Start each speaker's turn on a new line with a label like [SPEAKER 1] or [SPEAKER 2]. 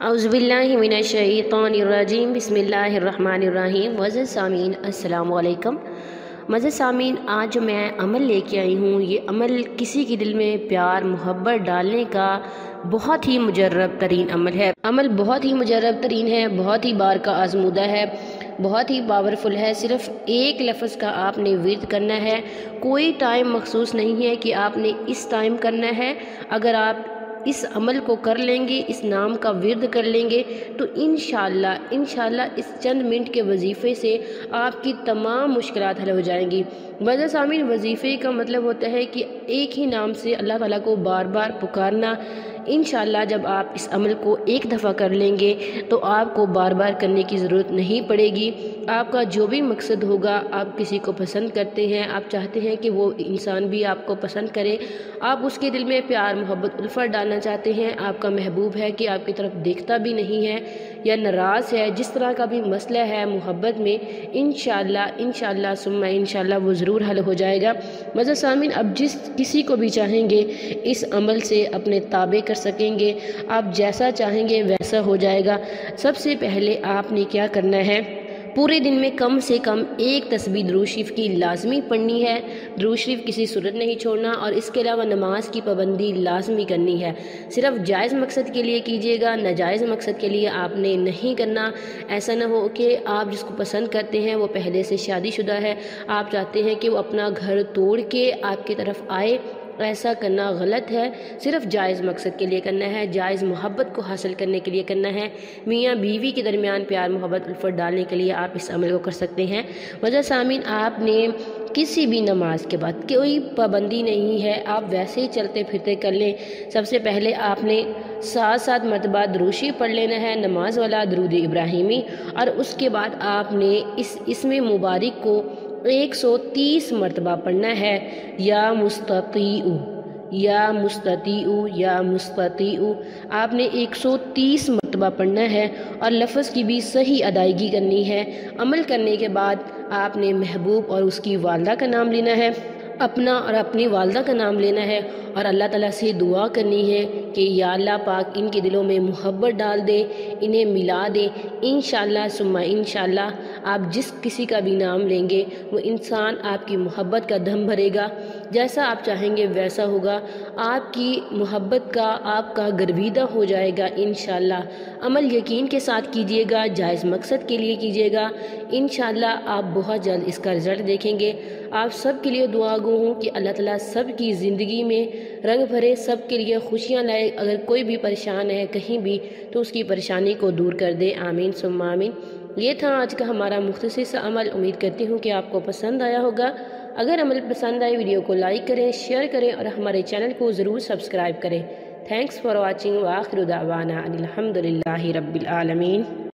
[SPEAKER 1] اعوذ باللہ من الشیطان الرجیم بسم اللہ الرحمن الرحیم۔ معزز سامعین السلام علیکم۔ معزز سامعین، آج میں عمل لے کے آئی ہوں۔ یہ عمل کسی کے دل میں پیار محبت ڈالنے کا بہت ہی مجرب ترین عمل ہے۔ عمل بہت ہی مجرب ترین ہے، بہت ہی بار کا آزمودہ ہے، بہت ہی پاورفل ہے۔ صرف ایک لفظ کا آپ نے ورد کرنا ہے، کوئی ٹائم مخصوص نہیں ہے کہ آپ نے اس ٹائم کرنا ہے۔ اگر آپ اس عمل کو کر لیں گے، اس نام کا ورد کر لیں گے تو انشاءاللہ اس چند منٹ کے وظیفے سے آپ کی تمام مشکلات حل ہو جائیں گی۔ معزز سامعین، وظیفے کا مطلب ہوتا ہے کہ ایک ہی نام سے اللہ تعالیٰ کو بار بار پکارنا۔ انشاءاللہ جب آپ اس عمل کو ایک دفعہ کر لیں گے تو آپ کو بار بار کرنے کی ضرورت نہیں پڑے گی۔ آپ کا جو بھی مقصد ہوگا، آپ کسی کو پسند کرتے ہیں، آپ چاہتے ہیں کہ وہ انسان بھی آپ کو پسند کرے، آپ اس کے دل میں پیار محبت الفت ڈالنا چاہتے ہیں، آپ کا محبوب ہے کہ آپ کی طرف دیکھتا بھی نہیں ہے یا ناراض ہے، جس طرح کا بھی مسئلہ ہے محبت میں، انشاءاللہ ثم انشاءاللہ وہ ضرور حل ہو جائے گا۔ معزز سامعین، اب جس کسی کو بھی چاہیں گے اس عمل سے اپنے تابع کر سکیں گے، آپ جیسا چاہیں گے ویسا ہو جائے گا۔ سب سے پہلے آپ نے کیا کرنا ہے، پورے دن میں کم سے کم ایک تسبیح درود شریف کی لازمی پڑھنی ہے۔ درود شریف کسی صورت نہیں چھوڑنا، اور اس کے علاوہ نماز کی پابندی لازمی کرنی ہے۔ صرف جائز مقصد کے لیے کیجیے گا، ناجائز مقصد کے لیے آپ نے نہیں کرنا۔ ایسا نہ ہو کہ آپ جس کو پسند کرتے ہیں وہ پہلے سے شادی شدہ ہے، آپ چاہتے ہیں کہ وہ اپنا گھر توڑ کے آپ کی طرف آئے، ایسا کرنا غلط ہے۔ صرف جائز مقصد کے لیے کرنا ہے، جائز محبت کو حاصل کرنے کے لیے کرنا ہے۔ میاں بیوی کے درمیان پیار محبت الفت ڈالنے کے لیے آپ اس عمل کو کر سکتے ہیں۔ معزز سامعین، آپ نے کسی بھی نماز کے بعد کوئی پابندی نہیں ہے، آپ ویسے ہی چلتے پھرتے کر لیں۔ سب سے پہلے آپ نے 7 مرتبہ درود شریف پڑھ لینا ہے، نماز والا درود ابراہیمی، اور اس کے بعد آپ نے اسم مبارک کو 130 مرتبہ پڑھنا ہے۔ یا مستطیع یا مستطیع یا مستطیع، آپ نے 130 مرتبہ پڑھنا ہے، اور لفظ کی بھی صحیح ادائیگی کرنی ہے۔ عمل کرنے کے بعد آپ نے محبوب اور اس کی والدہ کا نام لینا ہے، اپنا اور اپنی والدہ کا نام لینا ہے، اور اللہ تعالیٰ سے دعا کرنی ہے کہ یا اللہ پاک ان کے دلوں میں محبت ڈال دے، انہیں ملا دے۔ انشاءاللہ ثم انشاءاللہ آپ جس کسی کا بھی نام لیں گے وہ انسان آپ کی محبت کا دم بھرے گا، جیسا آپ چاہیں گے ویسا ہوگا، آپ کی محبت کا آپ کا گرویدہ ہو جائے گا انشاءاللہ۔ عمل یقین کے ساتھ کیجیے گا، جائز مقصد کے لیے کیجیے گا، انشاءاللہ آپ بہت جلد اس کا رزلٹ دیکھیں گے۔ آپ سب کے لیے دعا گو ہوں کہ اللہ تعالیٰ سب کی زندگی میں رنگ بھرے، سب کے لیے خوشیاں لائے۔ اگر کوئی بھی پریشان ہے کہیں بھی تو اس کی پریشانی کو دور کر دے، آمین ثم آمین۔ یہ تھا آج کا ہمارا مختصر سا عمل، امید کرتی ہوں کہ آپ کو پسند آیا ہوگا۔ اگر عمل پسند آئے ویڈیو کو لائک کریں، شیئر کریں، اور ہمارے چینل کو ضرور سبسکرائب کریں۔ تھینکس فار واچنگ، وآخر دعوانا ان الحمد للہ رب العالمین۔